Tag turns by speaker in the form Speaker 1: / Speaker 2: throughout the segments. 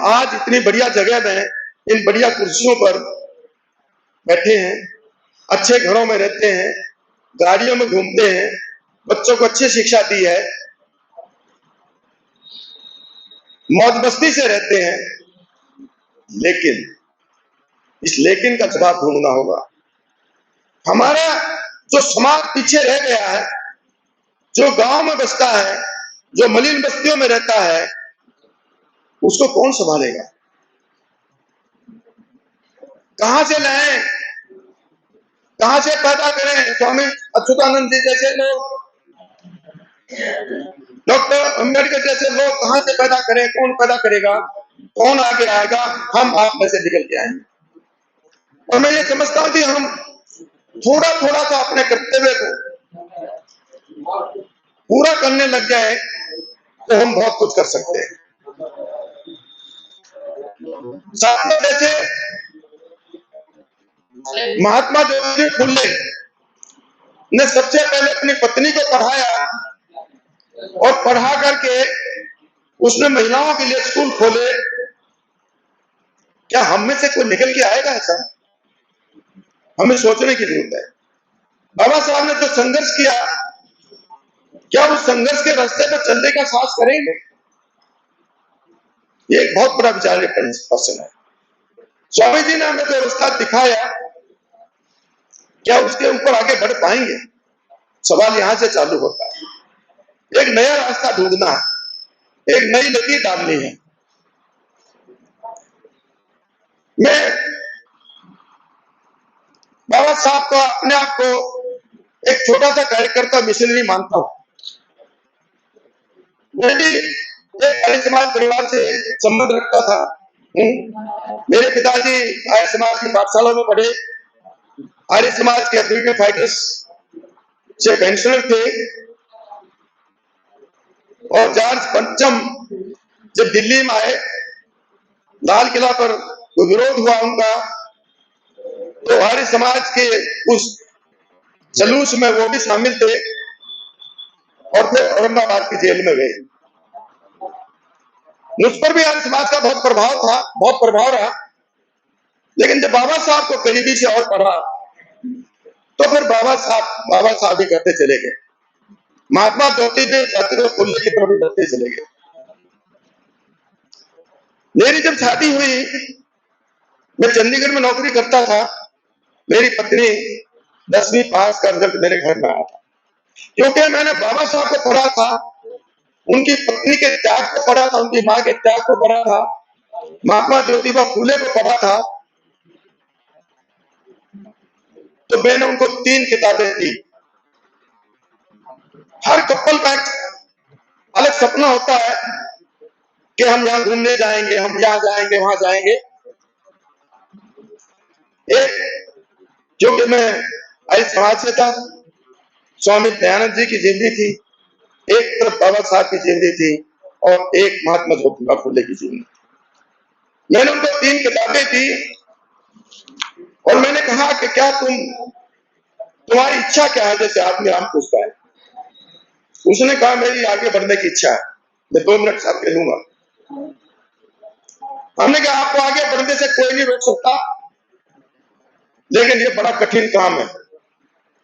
Speaker 1: आज इतनी बढ़िया जगह में इन बढ़िया कुर्सियों पर बैठे हैं, अच्छे घरों में रहते हैं, गाड़ियों में घूमते हैं, बच्चों को अच्छी शिक्षा दी है, मौज मस्ती से रहते हैं। लेकिन इस लेकिन का जवाब ढूंढना होगा। हमारा जो समाज पीछे रह गया है, जो गांव में बसता है, जो मलिन बस्तियों में रहता है, उसको कौन संभालेगा? कहां से लाएं, कहां से पैदा करें? स्वामी अच्युतानंद जी जैसे लोग, डॉक्टर अम्बेडकर जैसे लोग कहां से पैदा करें? कौन पैदा करेगा? कौन आगे आएगा? हम आप में से निकल के आएंगे। और मैं ये समझता हूं कि हम थोड़ा थोड़ा सा अपने कर्तव्य को पूरा करने लग जाए तो हम बहुत कुछ कर सकते हैं। साथ जैसे महात्मा ज्योतिबा फुले ने सबसे पहले अपनी पत्नी को पढ़ाया और पढ़ा करके उसने महिलाओं के लिए स्कूल खोले। क्या हम में से कोई निकल के आएगा ऐसा? हमें सोचने की जरूरत है। बाबा साहब ने जो संघर्ष किया, क्या उस संघर्ष के रास्ते पर चलने का साहस करेंगे? ये एक बहुत बड़ा विचार प्रश्न है। स्वामी जी ने हमें जो रास्ता दिखाया, क्या उसके ऊपर आगे बढ़ पाएंगे? सवाल यहां से चालू होता है। एक नया रास्ता ढूंढना है, एक नई लकीर डालनी है। मैं बाबा साहब को अपने आप को एक छोटा सा कार्यकर्ता मिशनरी मानता हूं। मैं भी एक आर्य समाज परिवार से संबंध रखता था। मेरे पिताजी आर्य समाज की पाठशाला में पढ़े, आर्य समाज के फ्रीडम फाइटर्स से पेंशनर थे। और जॉर्ज पंचम जब दिल्ली में आए, लाल किला पर विरोध हुआ उनका, तो आर्य समाज के उस जलूस में वो भी शामिल थे और फिर औरंगाबाद की जेल में गए। मुझ पर भी आर्य समाज का बहुत प्रभाव था, बहुत प्रभाव रहा। लेकिन जब बाबा साहब को करीबी से और पढ़ा तो फिर बाबा साहब ही करते चले गए। महात्मा ज्योतिबा फुले की तरफ बढ़ते चले गए। मेरी जब शादी हुई, मैं चंडीगढ़ में नौकरी करता था। मेरी पत्नी 10वीं पास कर जब मेरे घर में आया था, क्योंकि मैंने बाबा साहब को पढ़ा था, उनकी पत्नी के त्याग को पढ़ा था, उनकी मां के त्याग को पढ़ा था, महात्मा ज्योतिबा फुले को पढ़ा था। तो मैंने उनको 3 किताबें दी। हर कपल का अलग सपना होता है कि हम यहाँ घूमने जाएंगे, हम यहाँ जाएंगे, वहां जाएंगे। एक, क्योंकि मैं आर्य समाज से था, स्वामी दयानंद जी की जीवनी थी, एक तरफ बाबा साहब की जीवनी थी और एक महात्मा ज्योतिबा फुले की जीवनी। मैंने उनको 3 किताबें दी और मैंने कहा कि क्या तुम्हारी इच्छा क्या है? जैसे आदमी राम पूछता है। उसने कहा मेरी आगे बढ़ने की इच्छा है। मैं 2 मिनट साथ कह लूंगा। हमने कहा आपको आगे बढ़ने से कोई नहीं रोक सकता, लेकिन ये बड़ा कठिन काम है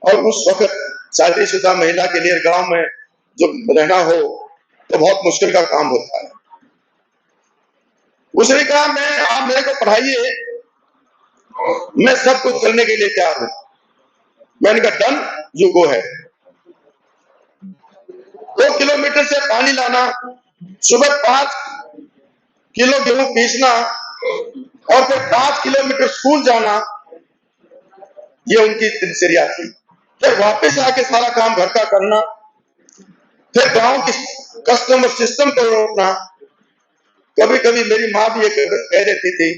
Speaker 1: और उस वक्त शादीशुदा महिला के लिए गांव में जो रहना हो तो बहुत मुश्किल का काम होता है। उसने कहा आप मेरे को पढ़ाइए, मैं सब कुछ करने के लिए तैयार हूं। मैंने कहा डन, यू गो है। 2 किलोमीटर से पानी लाना, सुबह 5 किलो गेहूं पीसना और फिर 5 किलोमीटर स्कूल जाना, ये उनकी दिनचर्या थी। फिर वापस आके सारा काम घर का करना, फिर गांव की कस्टमर सिस्टम को रोकना। कभी कभी मेरी माँ भी कह देती थी,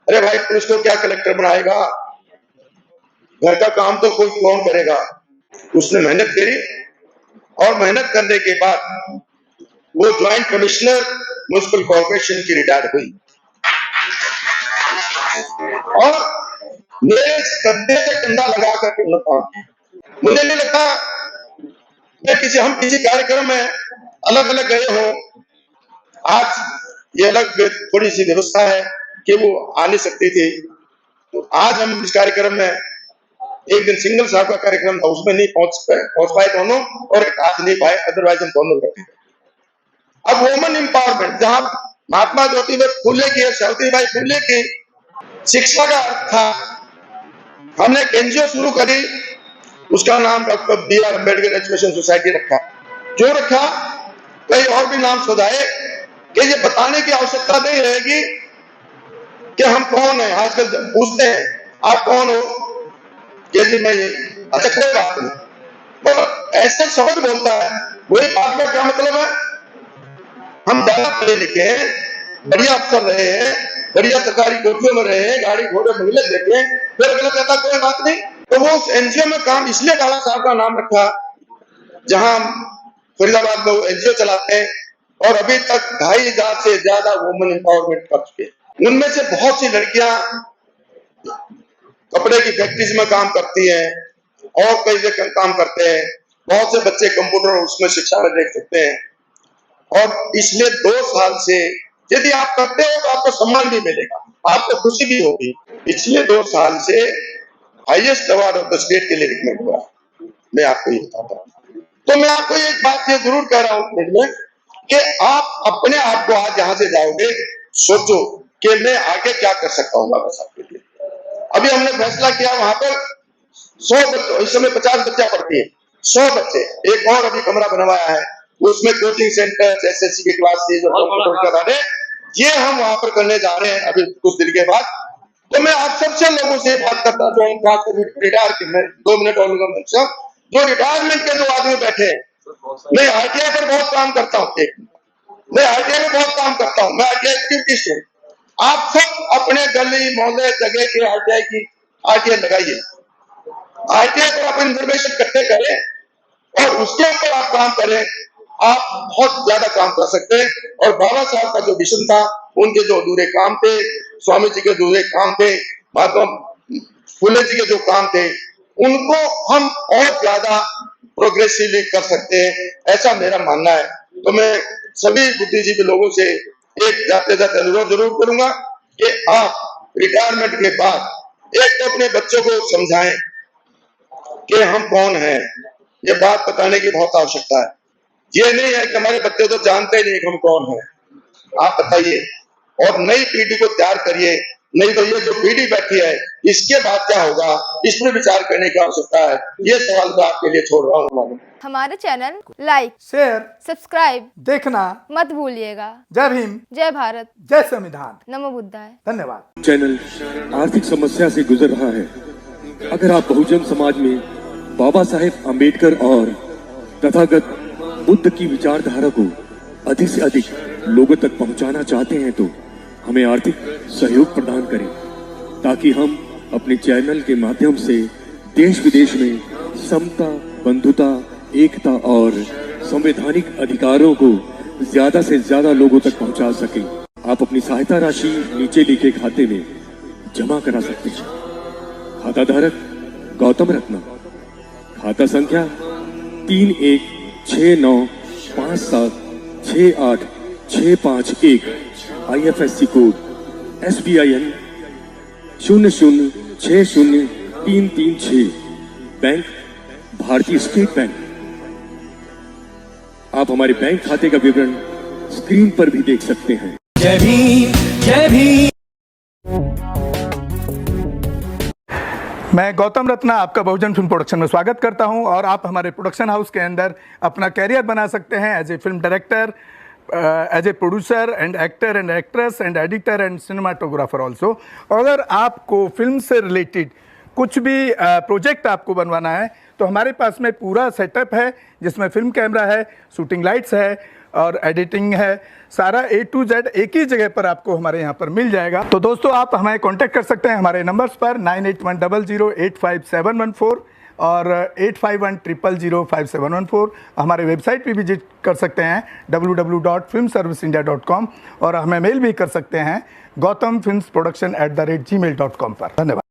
Speaker 1: अरे भाई तू इसको क्या कलेक्टर बनाएगा, घर का काम तो कोई कौन करेगा। उसने मेहनत करी और मेहनत करने के बाद वो ज्वाइंट कमिश्नर म्युनिसिपल कॉर्पोरेशन की रिटायर हुई और मेरे कंधे से कंधा लगा करके मुझे नहीं लगता हम किसी कार्यक्रम में अलग अलग गए हो। आज ये अलग थोड़ी सी व्यवस्था है कि वो आ नहीं सकती थी। तो आज हम इस कार्यक्रम में, एक दिन सिंगल साहब का कार्यक्रम था, उसमें नहीं पहुंच पाए दोनों, और आज नहीं पाए, अदरवाइज हम दोनों बैठे। अब वुमेन एम्पावरमेंट, जहां महात्मा ज्योतिबा फुले की, सावित्रीबाई फुले की शिक्षा का था, हमने एक एनजीओ शुरू करी, उसका नाम doctor B R. Ambedkar education society रखा। क्यों रखा? कई और भी नाम सुझाए कि ये बताने की आवश्यकता नहीं रहेगी कि हम कौन है। आजकल पूछते हैं आप कौन हो, कि जी मैं, अच्छा कोई बात नहीं, तो ऐसे शब्द बोलता है, वही बात का क्या मतलब है? हम ज्यादा पढ़े लिखे हैं, बढ़िया अफसर रहे हैं, बढ़िया सरकारी कोठियों में रहे हैं, गाड़ी घोड़े बंगले देखे हैं, फिर गलत कहता कोई बात नहीं। तो वो उस एनजीओ में काम इसलिए काला साहब का नाम रखा, जहां फरीदाबाद में वो एनजीओ चलाते हैं, और अभी तक 2500 से ज्यादा वुमेन एम्पावरमेंट कर चुके हैं। उनमें से बहुत सी लड़कियां कपड़े की फैक्ट्रीज में काम करती हैं, और कई जगह काम करते हैं, बहुत से बच्चे कंप्यूटर उसमें शिक्षा में देख सकते हैं। और पिछले 2 साल से यदि आप करते हो तो आपको सम्मान भी मिलेगा, आपको खुशी भी होगी। पिछले 2 साल से highest award of the state के लिए रिकमेंड हुआ, मैं आपको ये बताता हूँ। तो मैं आपको एक बात ये जरूर कह रहा हूँ कि आप अपने आप को आज यहाँ से जाओगे, सोचो कि मैं आगे क्या कर सकता हूँ बाबा साहब के लिए। अभी हमने फैसला किया, वहां पर 100 बच्चे, इस समय 50 बच्चा पढ़ती है, 100 बच्चे, एक और अभी कमरा बनवाया है, उसमें कोचिंग सेंटर, एसएससी की क्लासेस और कंप्यूटर करा रहे, ये हम वहां पर करने जा रहे हैं अभी कुछ दिन के बाद। तो मैं आप सबसे लोगों से बात करता हूँ, जो रिटायर के, मैं 2 मिनट और लूंगा, जो रिटायरमेंट के जो आदमी बैठे हैं, मैं आईटीआई पर बहुत काम करता हूँ, मैं आईटीआई में बहुत काम करता हूँ, मैं आईटीआई एक्टिविटीज हूँ। आप सब अपने गली मोहल्ले जगह के आईटीआई लगाइए, आईटीआई पर आप इंफॉर्मेशन इकट्ठे करें और उसके ऊपर आप काम करें, आप बहुत ज्यादा काम कर सकते हैं। और बाबा साहब का जो विजन था, उनके जो अधूरे काम थे, स्वामी जी के अधूरे काम थे, महात्मा फुले जी के जो काम थे, उनको हम और ज्यादा प्रोग्रेसिवली कर सकते हैं, ऐसा मेरा मानना है। तो मैं सभी बुद्धिजीवी लोगों से एक जाते जाते अनुरोध जरूर करूंगा कि आप रिटायरमेंट के बाद एक तो अपने बच्चों को समझाएं कि हम कौन हैं, ये बात बताने की बहुत आवश्यकता है। ये नहीं है कि हमारे बच्चे तो जानते ही नहीं कि हम कौन हैं, आप बताइए, और नई पीढ़ी को तैयार करिए, नहीं तो ये जो पीढ़ी बैठी है इसके बाद क्या होगा, इस पर विचार करने की आवश्यकता है। ये सवाल मैं आपके लिए छोड़ रहा हूँ।
Speaker 2: हमारे चैनल लाइक, शेयर, सब्सक्राइब देखना मत भूलिएगा। जय भीम, जय भारत, जय संविधान, नमो बुद्धाय। धन्यवाद।
Speaker 3: चैनल आर्थिक समस्या से गुजर रहा है। अगर आप बहुजन समाज में बाबा साहेब अम्बेडकर और तथागत बुद्ध की विचारधारा को अधिक से अधिक लोगों तक पहुंचाना चाहते हैं तो हमें आर्थिक सहयोग प्रदान करें, ताकि हम अपने चैनल के माध्यम से देश विदेश में समता, बंधुता, एकता और संवैधानिक अधिकारों को ज्यादा से ज्यादा लोगों तक पहुंचा सकें। आप अपनी सहायता राशि नीचे लिखे खाते में जमा करा सकते हैं। खाता धारक गौतम रत्ना, खाता संख्या 316957686551, IFSC कोड SBIN 0060336, बैंक भारतीय स्टेट बैंक। आप हमारे बैंक खाते का विवरण स्क्रीन पर भी देख सकते हैं।
Speaker 4: जय भीम, जय भीम।
Speaker 5: मैं गौतम रत्ना आपका बहुजन फिल्म प्रोडक्शन में स्वागत करता हूं, और आप हमारे प्रोडक्शन हाउस के अंदर अपना कैरियर बना सकते हैं as a film director, as a producer and actor and actress and editor and cinematographer also. अगर आपको फिल्म से रिलेटेड कुछ भी प्रोजेक्ट आपको बनवाना है तो हमारे पास में पूरा सेटअप है, जिसमें फिल्म कैमरा है, शूटिंग लाइट्स है और एडिटिंग है। सारा A to Z एक ही जगह पर आपको हमारे यहाँ पर मिल जाएगा। तो दोस्तों, आप हमें कांटेक्ट कर सकते हैं हमारे नंबर्स पर 9810085714 और 8510005714। हमारे वेबसाइट पे विजिट कर सकते हैं www.filmserviceindia.com, और हमें मेल भी कर सकते हैं gautamfilmsproduction@gmail.com पर। धन्यवाद।